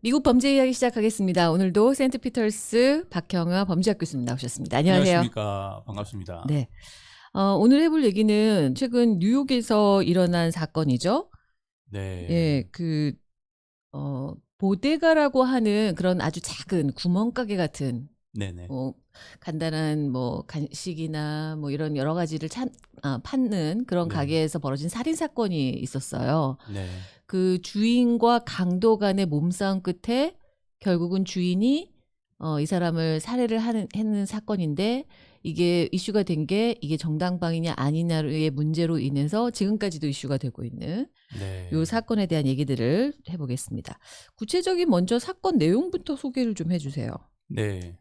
미국 범죄 이야기 시작하겠습니다. 오늘도 세인트피터스 박형아 범죄학 교수님 나오셨습니다. 안녕하세요. 안녕하십니까. 반갑습니다. 네. 오늘 해볼 얘기는 최근 뉴욕에서 일어난 사건이죠. 네. 예, 보데가라고 하는 그런 아주 작은 구멍가게 같은, 네네. 간단한 간식이나 이런 여러 가지를 파는 그런 네. 가게에서 벌어진 살인 사건이 있었어요. 네. 그 주인과 강도 간의 몸싸움 끝에 결국은 주인이 이 사람을 살해를 하는 사건인데, 이게 이슈가 된 게 이게 정당방위냐 아니냐의 문제로 인해서 지금까지도 이슈가 되고 있는 네. 이 사건에 대한 얘기들을 해보겠습니다. 구체적인 먼저 사건 내용부터 소개를 좀 해주세요. 네.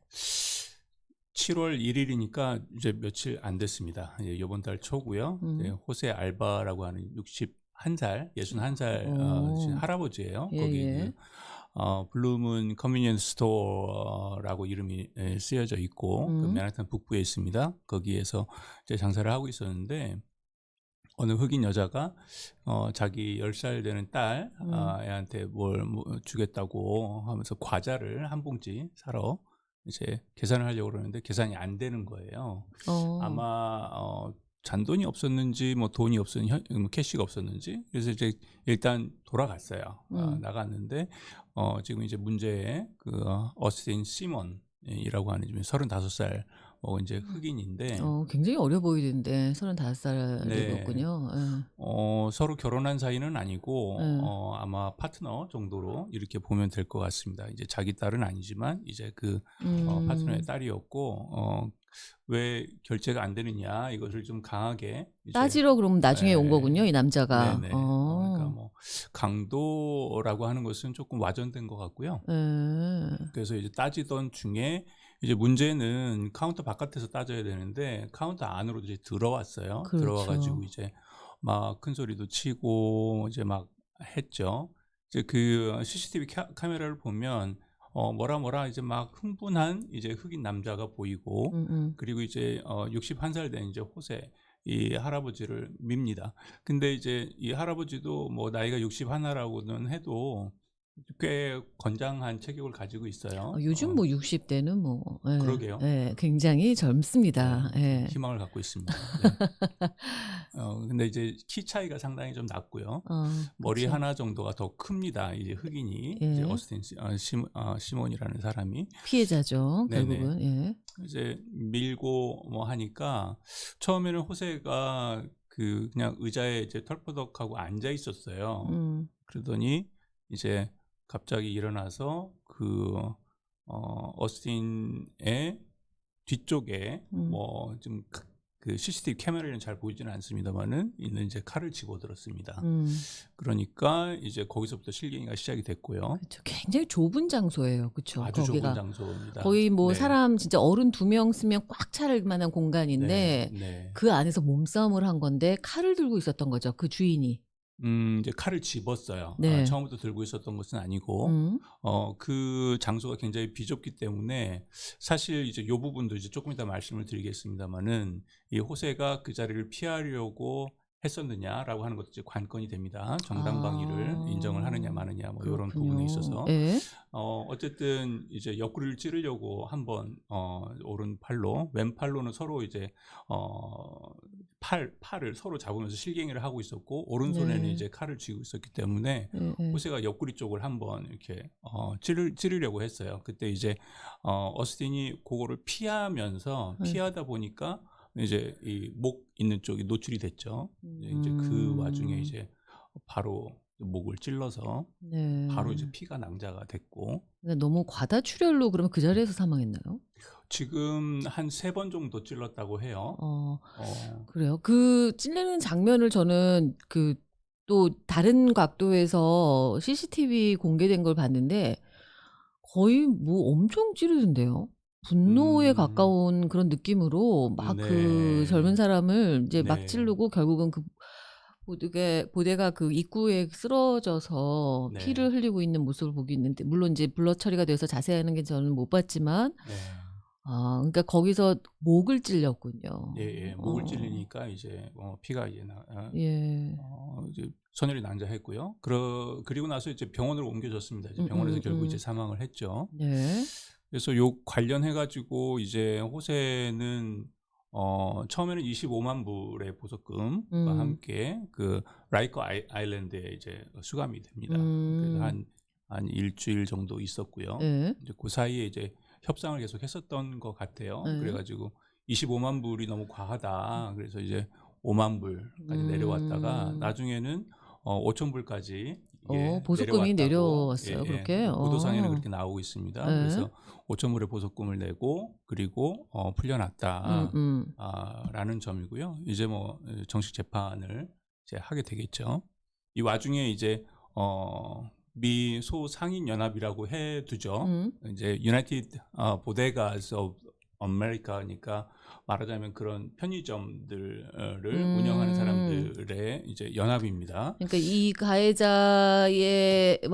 7월 1일이니까 이제 며칠 안 됐습니다. 이번 달 초고요. 네, 호세 알바라고 하는 61살, 61살 할아버지예요. 예, 거기 예. 블루문 컨비니언스 스토어라고 이름이 쓰여져 있고 그 맨하탄 북부에 있습니다. 거기에서 이제 장사를 하고 있었는데 어느 흑인 여자가 자기 10살 되는 딸 애한테 뭘 주겠다고 하면서 과자를 한 봉지 사러 이제 계산을 하려고 그러는데 계산이 안 되는 거예요. 아마 잔돈이 없었는지 돈이 없었는지 캐시가 없었는지 그래서 이제 일단 돌아갔어요. 나갔는데 지금 이제 문제의 그 어스틴 시몬이라고 하는 지금 35살 이제 흑인인데 굉장히 어려 보이던데 35살이었군요. 네. 서로 결혼한 사이는 아니고 아마 파트너 정도로 이렇게 보면 될 것 같습니다. 이제 자기 딸은 아니지만 이제 그 파트너의 딸이었고 왜 결제가 안 되느냐 이것을 좀 강하게 이제 따지러 그러면 나중에 온 거군요, 이 남자가. 네네. 그러니까 강도라고 하는 것은 조금 와전된 것 같고요. 그래서 이제 따지던 중에 이제 문제는 카운터 바깥에서 따져야 되는데 카운터 안으로 이제 들어왔어요. 그렇죠. 들어와가지고 이제 막 큰 소리도 치고 이제 막 했죠. 이제 그 CCTV 카메라를 보면 뭐라 이제 막 흥분한 이제 흑인 남자가 보이고 그리고 이제 61살 된 이제 호세 이 할아버지를 밉니다. 근데 이제 이 할아버지도 나이가 61라고는 해도 꽤 건장한 체격을 가지고 있어요. 요즘 60대는 그러게요. 굉장히 젊습니다. 네, 희망을 갖고 있습니다. 네. 근데 이제 키 차이가 상당히 좀 났고요. 머리 그쵸. 하나 정도가 더 큽니다. 이제 흑인이 예. 이제 어스틴 시몬이라는 사람이 피해자죠, 네네. 결국은. 예. 이제 밀고 하니까 처음에는 호세가 그냥 의자에 이제 털퍼덕하고 앉아 있었어요. 그러더니 이제 갑자기 일어나서 어스틴의 뒤쪽에 좀 그 CCTV 카메라에는 잘 보이지는 않습니다만은 있는 이제 칼을 집어들었습니다. 그러니까 이제 거기서부터 실갱이가 시작이 됐고요. 그렇죠. 굉장히 좁은 장소예요, 그렇죠. 아주 거기가 좁은 장소입니다. 거의 네. 사람 진짜 어른 2명 쓰면 꽉 찰 만한 공간인데 네. 그 안에서 몸싸움을 한 건데 칼을 들고 있었던 거죠, 그 주인이. 이제 칼을 집었어요. 네. 처음부터 들고 있었던 것은 아니고, 그 장소가 굉장히 비좁기 때문에 사실 이제 요 부분도 이제 조금 이따 말씀을 드리겠습니다만은 이 호세가 그 자리를 피하려고 했었느냐라고 하는 것도 이제 관건이 됩니다. 정당방위를 인정을 하느냐 마느냐 이런 부분에 있어서. 예. 어쨌든 이제 옆구리를 찌르려고 한번 오른팔로 왼팔로는 서로 이제 팔을 서로 잡으면서 실갱이를 하고 있었고 오른손에는 네. 이제 칼을 쥐고 있었기 때문에 예. 호세가 옆구리 쪽을 한번 이렇게 찌르려고 했어요. 그때 이제 어스틴이 그거를 피하다 보니까 이제 이 목 있는 쪽이 노출이 됐죠. 이제 그 와중에 이제 바로 목을 찔러서 네. 바로 이제 피가 낭자가 됐고 그러니까 너무 과다출혈로 그러면 그 자리에서 사망했나요? 지금 한 3번 정도 찔렀다고 해요. 그래요. 그 찔리는 장면을 저는 또 다른 각도에서 CCTV 공개된 걸 봤는데 거의 엄청 찌르던데요. 분노에 가까운 그런 느낌으로 막 그 네. 젊은 사람을 이제 막 네. 찌르고 결국은 그 보데가 그 입구에 쓰러져서 네. 피를 흘리고 있는 모습을 보고 있는데, 물론 이제 블러 처리가 돼서 자세하는 게 저는 못 봤지만 네. 그러니까 거기서 목을 찔렸군요. 예, 목을 찔리니까 이제 피가 이제 예. 이제 선혈이 난자했고요. 그리고 나서 이제 병원으로 옮겨졌습니다. 이제 병원에서 결국 이제 사망을 했죠. 네. 그래서 요 관련해 가지고 이제 호세는 처음에는 25만 불의 보석금과 함께 그 라이커 아일랜드에 이제 수감이 됩니다. 그래서 한 일주일 정도 있었고요. 예. 이제 그 사이에 이제 협상을 계속 했었던 것 같아요. 예. 그래가지고 25만 불이 너무 과하다. 그래서 이제 5만 불까지 내려왔다가 나중에는 5천 불까지 이게 보석금이 내려왔다고 내려왔어요. 그렇게? 무도상에는 그렇게 나오고 있습니다. 예. 그래서 5천 불의 보석금을 내고 그리고 풀려났다. 라는 점이고요. 이제 뭐 정식 재판을 이제 하게 되겠죠. 이 와중에 이제 미 소상인 연합이라고 해두죠. 이제 유나이티드 보데가스 오브 아메리카니까 말하자면 그런 편의점들을 운영하는 사람들의 이제 연합입니다. 그러니까 이 가해자와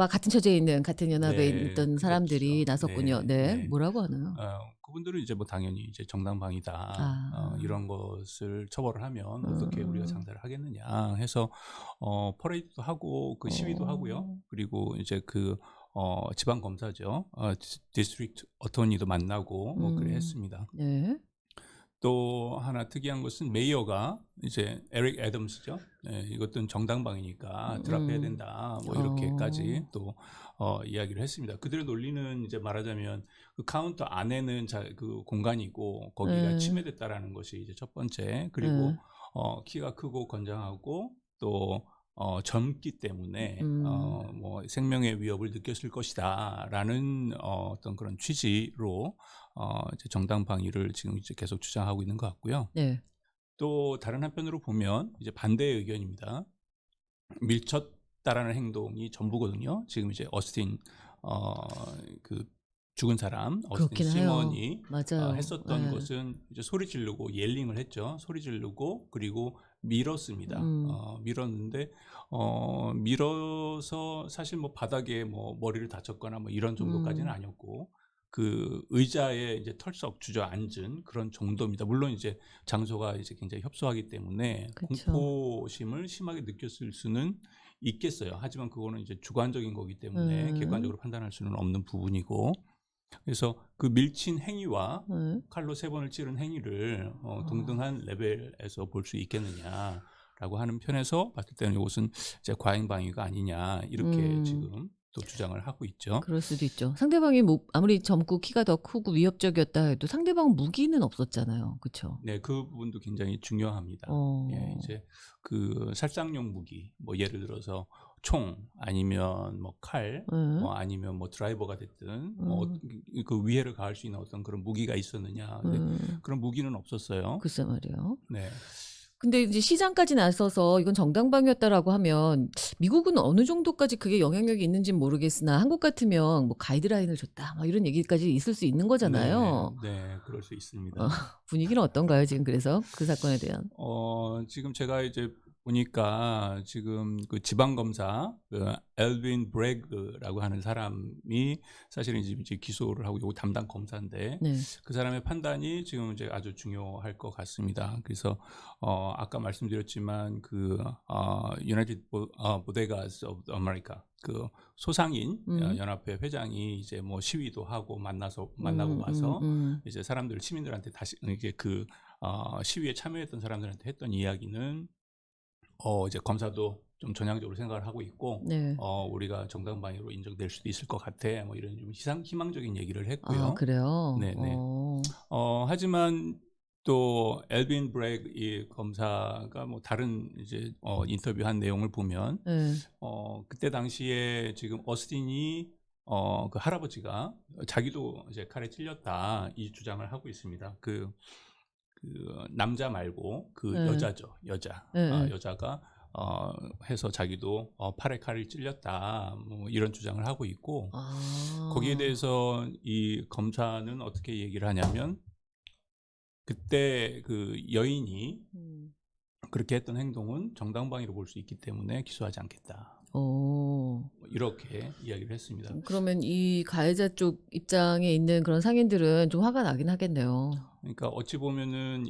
같은 처지에 있는 같은 연합에 있던 사람들이 그렇죠. 나섰군요. 네. 뭐라고 하나요? 그분들은 이제 뭐 당연히 이제 정당방위다. 이런 것을 처벌을 하면 어떻게 우리가 장사를 하겠느냐 해서 퍼레이드도 하고 그 시위도 하고요. 그리고 이제 그 지방 검사죠. 디스트릭트 어토니도 만나고 뭐 그래 했습니다. 네. 또 하나 특이한 것은 메이어가 이제 에릭 애덤스죠. 네, 이것도 정당방위니까 드랍해야 된다. 뭐 이렇게까지 또 이야기를 했습니다. 그들의 논리는 이제 말하자면 그 카운터 안에는 그 공간이고 거기가 침해됐다라는 것이 이제 첫 번째. 그리고 키가 크고 건장하고 또 젊기 때문에 뭐 생명의 위협을 느꼈을 것이다라는 어떤 그런 취지로 이제 정당방위를 지금 이제 계속 주장하고 있는 것 같고요. 네. 또 다른 한편으로 보면 이제 반대의 의견입니다. 밀쳤다라는 행동이 전부거든요. 지금 이제 어스틴 그 죽은 사람 어스틴 시먼이 했었던 것은 이제 소리 지르고 옐링을 했죠. 소리 지르고 그리고 밀었습니다. 밀었는데 밀어서 사실 뭐 바닥에 뭐 머리를 다쳤거나 뭐 이런 정도까지는 아니었고 그 의자에 이제 털썩 주저앉은 그런 정도입니다. 물론 이제 장소가 이제 굉장히 협소하기 때문에 그쵸. 공포심을 심하게 느꼈을 수는 있겠어요. 하지만 그거는 이제 주관적인 거기 때문에 객관적으로 판단할 수는 없는 부분이고, 그래서 그 밀친 행위와 칼로 3번을 찌른 행위를 동등한 레벨에서 볼 수 있겠느냐라고 하는 편에서 봤을 때는 이것은 이제 과잉방위가 아니냐 이렇게 지금 또 주장을 하고 있죠. 그럴 수도 있죠. 상대방이 뭐 아무리 젊고 키가 더 크고 위협적이었다 해도 상대방 무기는 없었잖아요. 그렇죠? 네, 그 부분도 굉장히 중요합니다. 예, 이제 그 살상용 무기, 뭐 예를 들어서 총 아니면 뭐 칼, 뭐 아니면 뭐 드라이버가 됐든 그 위해를 가할 수 있는 어떤 그런 무기가 있었느냐? 근데 그런 무기는 없었어요. 글쎄 말이에요. 네. 근데 이제 시장까지 나서서 이건 정당방위였다라고 하면 미국은 어느 정도까지 그게 영향력이 있는지는 모르겠으나 한국 같으면 뭐 가이드라인을 줬다 막 이런 얘기까지 있을 수 있는 거잖아요. 네, 그럴 수 있습니다. 분위기는 어떤가요 지금 그래서 그 사건에 대한? 지금 제가 이제 보니까 지금 그 지방검사 그 엘빈 브래그라고 하는 사람이 사실은 이제 기소를 하고 요 담당 검사인데 그 사람의 판단이 지금 이제 아주 중요할 것 같습니다. 그래서 아까 말씀드렸지만 그 유나이티드 보데가스 오브 아메리카 그 소상인 연합회 회장이 이제 뭐 시위도 하고 만나고 와서 이제 사람들 시민들한테 다시 이게 그 시위에 참여했던 사람들한테 했던 이야기는 이제 검사도 좀 전향적으로 생각을 하고 있고, 우리가 정당방위로 인정될 수도 있을 것 같아. 뭐 이런 좀 희망적인 얘기를 했고요. 아, 그래요? 네네. 하지만 또 엘빈 브래그 이 검사가 뭐 다른 이제 인터뷰한 내용을 보면, 그때 당시에 지금 어스틴이 그 할아버지가 자기도 이제 칼에 찔렸다 이 주장을 하고 있습니다. 그 남자 말고 그 여자죠. 여자가 해서 자기도 팔에 칼을 찔렸다 뭐 이런 주장을 하고 있고, 거기에 대해서 이 검사는 어떻게 얘기를 하냐면 그때 그 여인이 그렇게 했던 행동은 정당방위로 볼 수 있기 때문에 기소하지 않겠다. 이렇게 이야기를 했습니다. 그러면 이 가해자 쪽 입장에 있는 그런 상인들은 좀 화가 나긴 하겠네요. 그러니까 어찌 보면은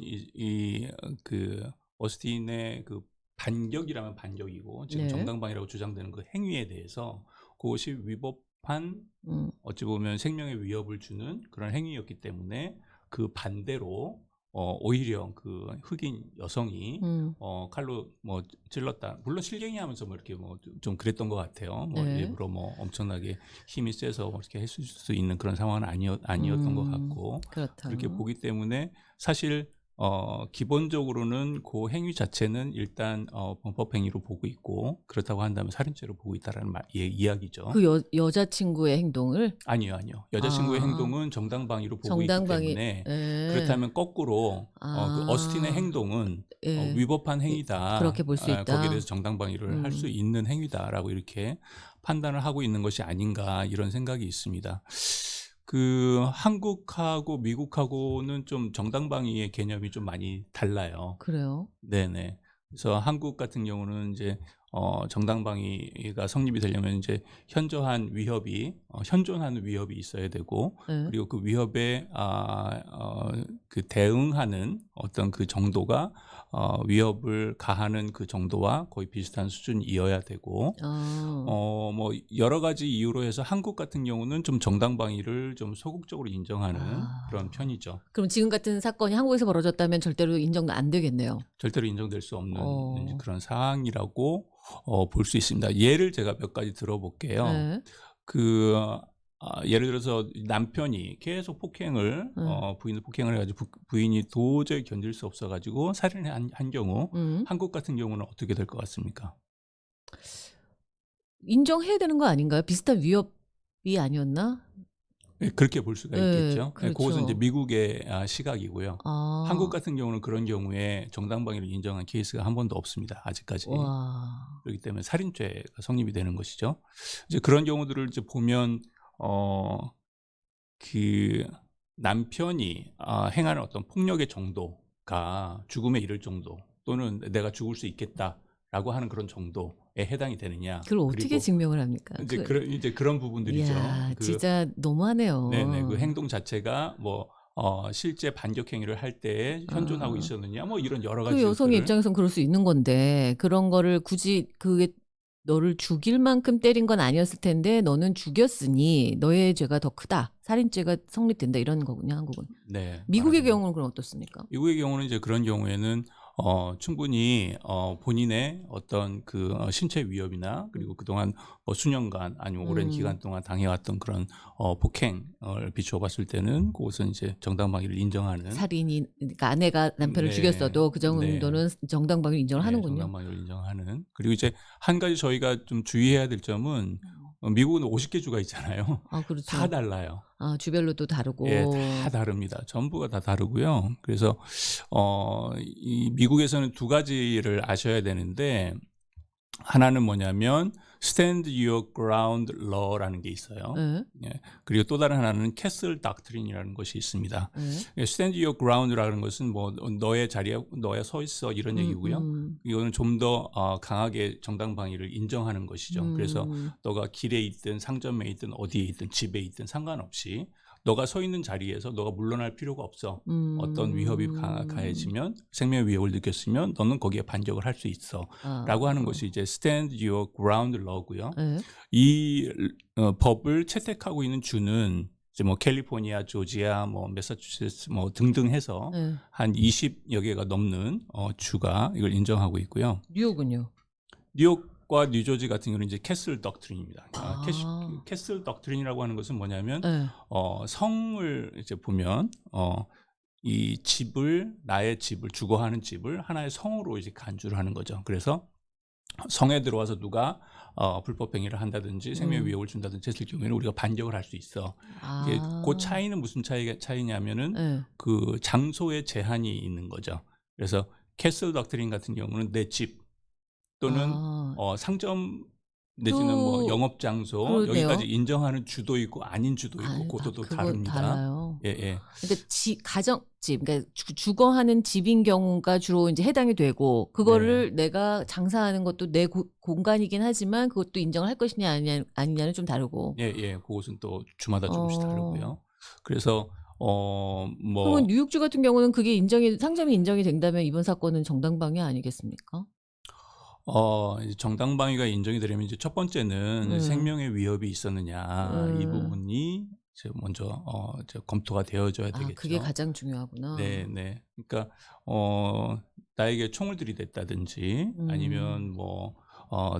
그 어스틴의 그 반격이라면 반격이고 지금 네. 정당방위라고 주장되는 그 행위에 대해서 그것이 위법한 어찌 보면 생명의 위협을 주는 그런 행위였기 때문에 그 반대로 오히려 그 흑인 여성이 칼로 뭐 찔렀다. 물론 실갱이 하면서 뭐 이렇게 뭐 좀 그랬던 것 같아요. 뭐 네. 일부러 뭐 엄청나게 힘이 세서 이렇게 했을 수 있는 그런 상황은 아니었던 것 같고 그렇다. 그렇게 보기 때문에 사실 기본적으로는 그 행위 자체는 일단 범법 행위로 보고 있고 그렇다고 한다면 살인죄로 보고 있다라는 이야기죠. 그 여자친구의 행동을 아니요. 여자친구의 아. 행동은 정당방위로 보고 있기 정당방위 때문에 예. 그렇다면 거꾸로 그 어스틴의 행동은 예. 위법한 행위다. 그렇게 볼 수 있다. 거기에 대해서 정당방위를 할 수 있는 행위다라고 이렇게 판단을 하고 있는 것이 아닌가 이런 생각이 있습니다. 그 한국하고 미국하고는 좀 정당방위의 개념이 좀 많이 달라요. 그래요? 네네. 그래서 한국 같은 경우는 이제 정당방위가 성립이 되려면 이제 현저한 위협이 현존하는 위협이 있어야 되고 예. 그리고 그 위협에 그 대응하는 어떤 그 정도가 위협을 가하는 그 정도와 거의 비슷한 수준이어야 되고 뭐 여러 가지 이유로 해서 한국 같은 경우는 좀 정당방위를 좀 소극적으로 인정하는 그런 편이죠. 그럼 지금 같은 사건이 한국에서 벌어졌다면 절대로 인정 안 되겠네요. 절대로 인정될 수 없는 이제 그런 상황이라고 볼 수 있습니다. 예를 제가 몇 가지 들어볼게요. 네. 예를 들어서 남편이 계속 폭행을 부인을 폭행을 해가지고 부인이 도저히 견딜 수 없어가지고 살인을 한 경우 한국 같은 경우는 어떻게 될 것 같습니까? 인정해야 되는 거 아닌가요? 비슷한 위협이 아니었나? 네, 그렇게 볼 수가 있겠죠. 그렇죠. 그것은 이제 미국의 시각이고요. 아. 한국 같은 경우는 그런 경우에 정당방위를 인정한 케이스가 한 번도 없습니다. 아직까지. 와. 그렇기 때문에 살인죄가 성립이 되는 것이죠. 이제 그런 경우들을 이제 보면 그 남편이 행하는 어떤 폭력의 정도가 죽음에 이를 정도 또는 내가 죽을 수 있겠다라고 하는 그런 정도에 해당이 되느냐. 그걸 어떻게 그리고 증명을 합니까? 이제 그런 부분들이죠. 이야, 그 진짜 너무하네요. 네네. 그 행동 자체가 뭐 실제 반격 행위를 할 때 현존하고 있었느냐 뭐 이런 여러 가지 그 여성의 입장에선 그럴 수 있는 건데 그런 거를 굳이 그게 너를 죽일 만큼 때린 건 아니었을 텐데 너는 죽였으니 너의 죄가 더 크다. 살인죄가 성립된다 이런 거군요, 한국은. 네. 미국의 말하자면. 경우는 그럼 어떻습니까? 미국의 경우는 이제 그런 경우에는 충분히 본인의 어떤 그 신체 위협이나 그리고 그동안 수년간 아니면 오랜 기간 동안 당해왔던 그런 폭행을 비추어봤을 때는 그것은 이제 정당방위를 인정하는 살인이 그러니까 아내가 남편을 네. 죽였어도 그 정도는 정당방위 인정을 네, 하는군요. 정당방위를 인정하는. 그리고 이제 한 가지 저희가 좀 주의해야 될 점은 미국은 50개 주가 있잖아요. 아, 그렇죠. 다 달라요. 아, 주별로도 다르고. 예, 다 다릅니다. 전부가 다 다르고요. 그래서 이 미국에서는 두 가지를 아셔야 되는데 하나는 뭐냐면 Stand Your Ground Law라는 게 있어요. 네. 예. 그리고 또 다른 하나는 Castle Doctrine이라는 것이 있습니다. 네. 예, Stand Your Ground라는 것은 뭐 너의 자리에 너야 서 있어 이런 얘기고요. 이거는 좀 더 강하게 정당방위를 인정하는 것이죠. 그래서 너가 길에 있든 상점에 있든 어디에 있든 집에 있든 상관없이 너가 서 있는 자리에서 너가 물러날 필요가 없어. 어떤 위협이 가해지면 생명의 위협을 느꼈으면 너는 거기에 반격을 할 수 있어. 라고 하는 것이 이제 Stand Your Ground Law고요. 네. 이 법을 채택하고 있는 주는 이제 뭐 캘리포니아, 조지아, 뭐 매사추세츠 뭐 등등 해서 네. 한 20여 개가 넘는 주가 이걸 인정하고 있고요. 뉴욕은요? 뉴욕과 뉴저지 같은 경우는 이제 캐슬 덕트린입니다. 아. 캐슬 덕트린이라고 하는 것은 뭐냐면 네. 성을 이제 보면 이 집을 나의 집을 주거하는 집을 하나의 성으로 이제 간주를 하는 거죠. 그래서 성에 들어와서 누가 불법 행위를 한다든지 생명의 위협을 준다든지 했을 경우에는 우리가 반격을 할 수 있어. 이게 그 차이는 무슨 차이냐면은 네. 그 장소의 제한이 있는 거죠. 그래서 캐슬 덕트린 같은 경우는 내 집 또는 상점 내지는 뭐 또 영업 장소 그러네요. 여기까지 인정하는 주도 있고 아닌 주도 있고 그것도 그거 다릅니다. 달라요. 예, 예. 그러니까 가정집, 그러니까 주거하는 집인 경우가 주로 이제 해당이 되고, 그거를 내가 장사하는 것도 내 공간이긴 하지만 그것도 인정을 할 것이냐 아니냐는 좀 다르고. 예, 예. 그것은 또 주마다 조금씩 어, 다르고요. 그래서 그러면 뭐 뉴욕주 같은 경우는 그게 상점이 인정이 된다면 이번 사건은 정당방위 아니겠습니까? 이제 정당방위가 인정이 되려면 이제 첫 번째는 음, 생명의 위협이 있었느냐 이 음. 부분이 이제 먼저 이제 검토가 되어져야 그게 되겠죠. 가장 중요하구나. 네, 네. 그러니까 나에게 총을 들이댔다든지 아니면 음, 뭐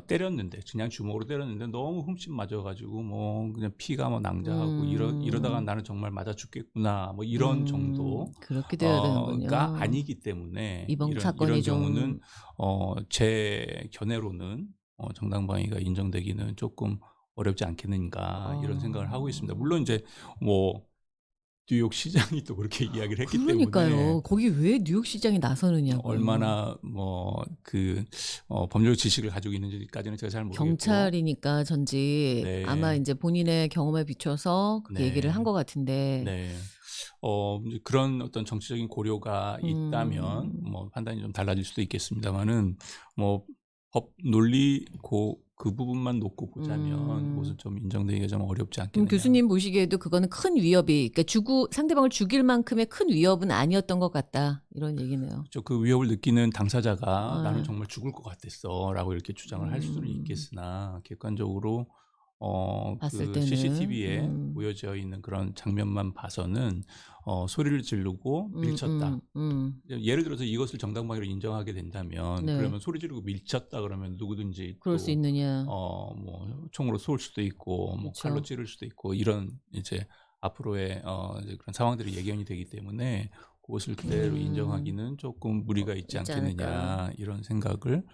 때렸는데 그냥 주먹으로 때렸는데 너무 흠씬 맞아가지고 뭐 그냥 피가 뭐 낭자하고 이러다가 음, 나는 정말 맞아 죽겠구나 뭐 이런 그렇게 되어야 정도가 되는군요. 아니기 때문에 이번 이런 사건이 경우는 좀, 제 견해로는 정당방위가 인정되기는 조금 어렵지 않겠는가 이런 생각을 하고 있습니다. 물론 어, 이제 뭐 뉴욕 시장이 또 그렇게 이야기를 했기 때문에 그러니까요. 거기 왜 뉴욕시장이 나서느냐고요. 얼마나 뭐 그 법률 지식을 가지고 있는지까지는 제가 잘 모르겠고, 경찰이니까 전직 아마 네, 이제 본인의 경험에 비춰서 그 얘기를 한 네, 것 같은데, 네. 이제 그런 어떤 정치적인 고려가 있다면 음, 뭐 판단이 좀 달라질 수도 있겠습니다만은 뭐 법 논리 그 부분만 놓고 보자면 음. 그것은 좀 인정되기가 좀 어렵지 그럼 않겠느냐. 교수님 보시기에도 그거는 큰 위협이, 그러니까 상대방을 죽일 만큼의 큰 위협은 아니었던 것 같다. 이런 얘기네요. 그렇죠. 그 위협을 느끼는 당사자가 나는 예. 정말 죽을 것 같았어라고 이렇게 주장을 할 수는 음, 있겠으나 객관적으로 봤을 그 때는, CCTV에 보여져 있는 그런 장면만 봐서는 소리를 지르고 밀쳤다. 예를 들어서 이것을 정당방위로 인정하게 된다면 네. 그러면 소리 지르고 밀쳤다 그러면 누구든지 그럴 수 또 있느냐. 뭐 총으로 쏠 수도 있고 뭐 칼로 그렇죠. 찌를 수도 있고 이런 이제 앞으로의 이제 그런 상황들이 예견이 되기 때문에 그것을 그대로 음, 인정하기는 조금 무리가 있지 있지 않을까. 않겠느냐 이런 생각을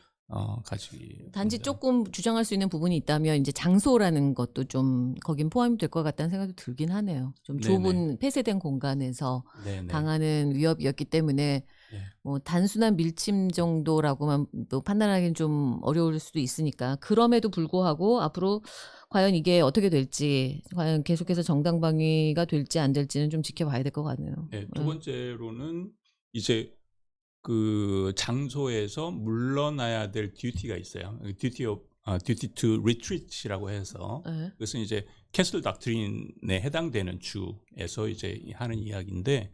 가지게 단지 됩니다. 조금 주장할 수 있는 부분이 있다면 이제 장소라는 것도 좀 거긴 포함이 될 것 같다는 생각도 들긴 하네요. 좀 네네. 좁은 폐쇄된 공간에서 네네. 당하는 위협이었기 때문에 네. 뭐 단순한 밀침 정도라고만 또 판단하기는 좀 어려울 수도 있으니까, 그럼에도 불구하고 앞으로 과연 이게 어떻게 될지, 과연 계속해서 정당방위가 될지 안 될지는 좀 지켜봐야 될 것 같네요. 네, 두 예. 번째로는 이제 그 장소에서 물러나야 될 듀티가 있어요. duty to retreat이라고 해서 예. 그것은 이제 캐슬 닥트린에 해당되는 주에서 이제 하는 이야기인데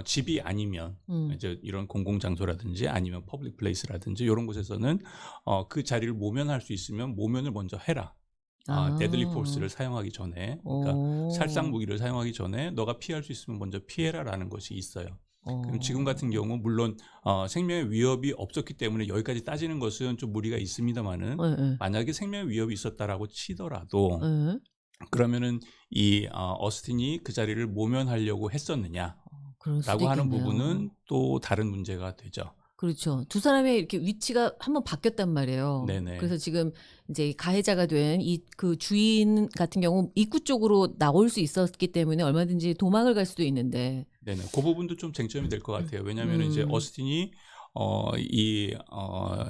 집이 아니면 음. 이제 이런 공공 장소라든지 아니면 퍼블릭 플레이스라든지 이런 곳에서는 그 자리를 모면할 수 있으면 모면을 먼저 해라. 데들리 포스를 아. 사용하기 전에, 그러니까 살상 오. 무기를 사용하기 전에 너가 피할 수 있으면 먼저 피해라라는 것이 있어요. 그럼 지금 같은 어. 경우 물론 생명의 위협이 없었기 때문에 여기까지 따지는 것은 좀 무리가 있습니다만은 예예. 만약에 생명의 위협이 있었다라고 치더라도 예. 그러면은 이 어스틴이 그 자리를 모면하려고 했었느냐라고 그럴 수도 하는 있겠네요. 부분은 또 다른 문제가 되죠. 그렇죠. 두 사람의 이렇게 위치가 한번 바뀌었단 말이에요. 네네. 그래서 지금 이제 가해자가 된 그 주인 같은 경우 입구 쪽으로 나올 수 있었기 때문에 얼마든지 도망을 갈 수도 있는데. 네네. 그 부분도 좀 쟁점이 될 것 같아요. 왜냐하면 이제 음. 어스틴이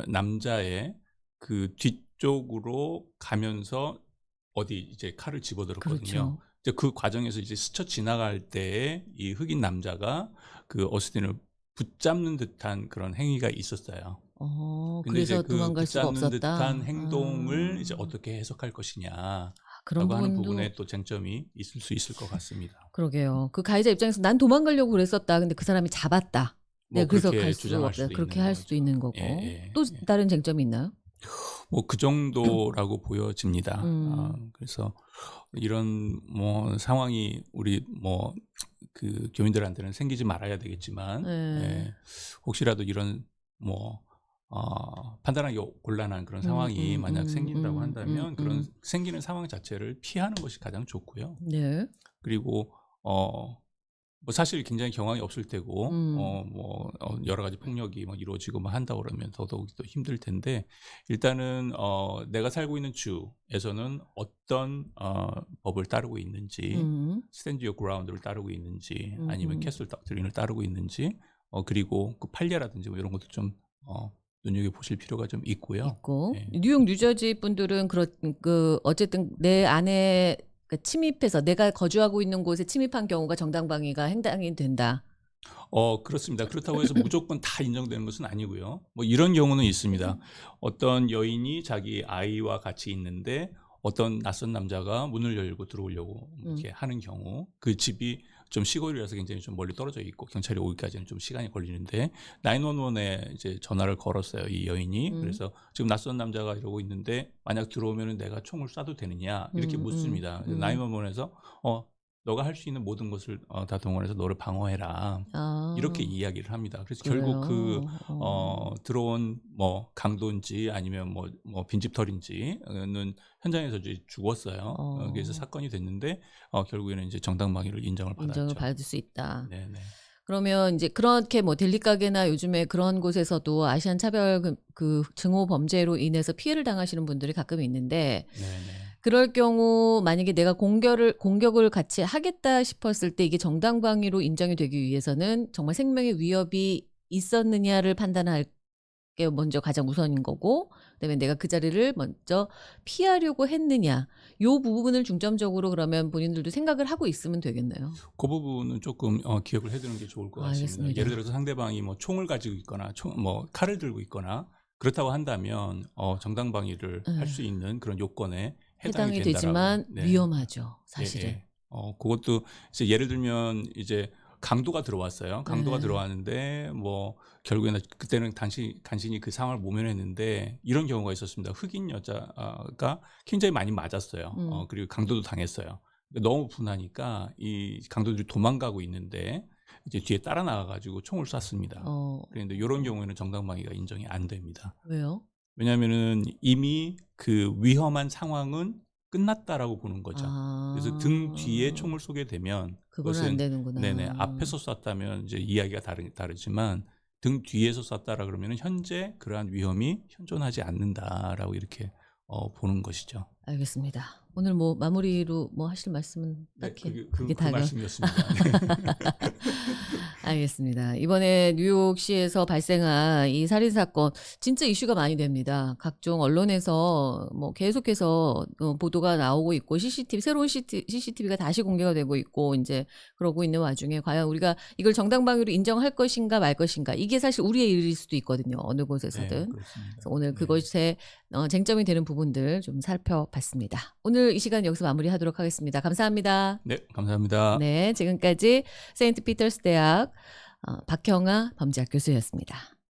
남자의 그 뒤쪽으로 가면서 어디 이제 칼을 집어들었거든요. 그렇죠. 이제 그 과정에서 이제 스쳐 지나갈 때에 이 흑인 남자가 그 어스틴을 붙잡는 듯한 그런 행위가 있었어요. 근데 이제 그래서 그 도망갈 수가 붙잡는 듯한 없었다. 행동을 이제 어떻게 해석할 것이냐라고 그런 하는 부분도. 부분에 또 쟁점이 있을 수 있을 것 같습니다. 그러게요. 그 가해자 입장에서 '난 도망가려고 그랬었다. 근데 그 사람이 잡았다. 네, 뭐 그래서 갈 그렇게 수 주장할 없다.' 수도 그렇게 있는 할 수도 거죠. 있는 예 거고. 예 또 예. 다른 쟁점이 있나요? 뭐 그 정도라고 보여집니다. 음. 그래서 이런 뭐 상황이 우리 뭐 그 교민들한테는 생기지 말아야 되겠지만 예. 혹시라도 이런 뭐 판단하기 곤란한 그런 상황이 만약 생긴다고 한다면 그런 생기는 상황 자체를 피하는 것이 가장 좋고요. 네. 그리고 뭐 사실 굉장히 경황이 없을 테고 음. 여러 가지 폭력이 뭐 이루어지고 뭐 한다 그러면 더더욱 더 힘들 텐데 일단은 내가 살고 있는 주에서는 어떤 법을 따르고 있는지 음. 스탠드 유어 그라운드를 따르고 있는지 아니면 음음. 캐슬 닥트린을 따르고 있는지 그리고 그 판례라든지 뭐 이런 것도 좀 눈여겨 보실 필요가 좀 있고요. 있고 네. 뉴욕, 뉴저지 분들은 어쨌든 내 안에 침입해서 내가 거주하고 있는 곳에 침입한 경우가 정당방위가 행당이 된다. 그렇습니다. 그렇다고 해서 무조건 다 인정되는 것은 아니고요. 뭐 이런 경우는 있습니다. 어떤 여인이 자기 아이와 같이 있는데 어떤 낯선 남자가 문을 열고 들어오려고 이렇게 하는 경우, 그 집이 좀 시골이라서 굉장히 좀 멀리 떨어져 있고 경찰이 오기까지는 좀 시간이 걸리는데 911에 이제 전화를 걸었어요, 이 여인이. 그래서 지금 낯선 남자가 이러고 있는데 만약 들어오면은 내가 총을 쏴도 되느냐 이렇게 묻습니다. 911에서 너가 할 수 있는 모든 것을 다 동원해서 너를 방어해라. 아, 이렇게 이야기를 합니다. 그래서 그래요? 결국 들어온 뭐 강도인지 아니면 뭐 빈집털인지는 현장에서 이제 죽었어요. 그래서 사건이 됐는데 결국에는 이제 정당방위를 인정을 받았죠. 인정을 받을 수 있다. 네네. 그러면 이제 그렇게 뭐 델리 가게나 요즘에 그런 곳에서도 아시안 차별 그 증오 범죄로 인해서 피해를 당하시는 분들이 가끔 있는데 네네. 그럴 경우 만약에 내가 공격을 같이 하겠다 싶었을 때 이게 정당방위로 인정이 되기 위해서는 정말 생명의 위협이 있었느냐를 판단할 게 먼저 가장 우선인 거고, 그다음에 내가 그 자리를 먼저 피하려고 했느냐, 요 부분을 중점적으로 그러면 본인들도 생각을 하고 있으면 되겠네요. 그 부분은 조금 기억을 해두는 게 좋을 것 같습니다. 알겠습니다. 예를 들어서 상대방이 뭐 총을 가지고 있거나 뭐 칼을 들고 있거나 그렇다고 한다면 정당방위를 할 수 있는 그런 요건에 해당이 된다라고. 되지만 네. 위험하죠, 사실은. 예. 그것도 이제 예를 들면 이제 강도가 들어왔어요. 강도가 네. 들어왔는데 뭐 결국에는 그때는 간신히 그 상황을 모면했는데 이런 경우가 있었습니다. 흑인 여자가 굉장히 많이 맞았어요. 그리고 강도도 당했어요. 너무 분하니까 이 강도들이 도망가고 있는데 이제 뒤에 따라 나가가지고 총을 쐈습니다. 그런데 이런 경우에는 정당방위가 인정이 안 됩니다. 왜요? 왜냐하면은 이미 그 위험한 상황은 끝났다라고 보는 거죠. 그래서 등 뒤에 총을 쏘게 되면 그거는 안 되는구나. 네네, 앞에서 쐈다면 이제 이야기가 다르지만 등 뒤에서 쐈다라 그러면은 현재 그러한 위험이 현존하지 않는다라고 이렇게 보는 것이죠. 알겠습니다. 오늘 뭐 마무리로 뭐 하실 말씀은 네, 딱히 그 다가. 말씀이었습니다. 알겠습니다. 이번에 뉴욕시에서 발생한 이 살인 사건 진짜 이슈가 많이 됩니다. 각종 언론에서 뭐 계속해서 보도가 나오고 있고 새로운 CCTV가 다시 공개가 되고 있고 이제 그러고 있는 와중에 과연 우리가 이걸 정당방위로 인정할 것인가 말 것인가, 이게 사실 우리의 일일 수도 있거든요. 어느 곳에서든. 네, 그렇습니다. 그래서 오늘 네. 그것에 쟁점이 되는 부분들 좀 살펴봤습니다. 오늘 이 시간 여기서 마무리하도록 하겠습니다. 감사합니다. 네, 감사합니다. 네, 지금까지 세인트 피터스 대학 박형아 범죄학 교수였습니다.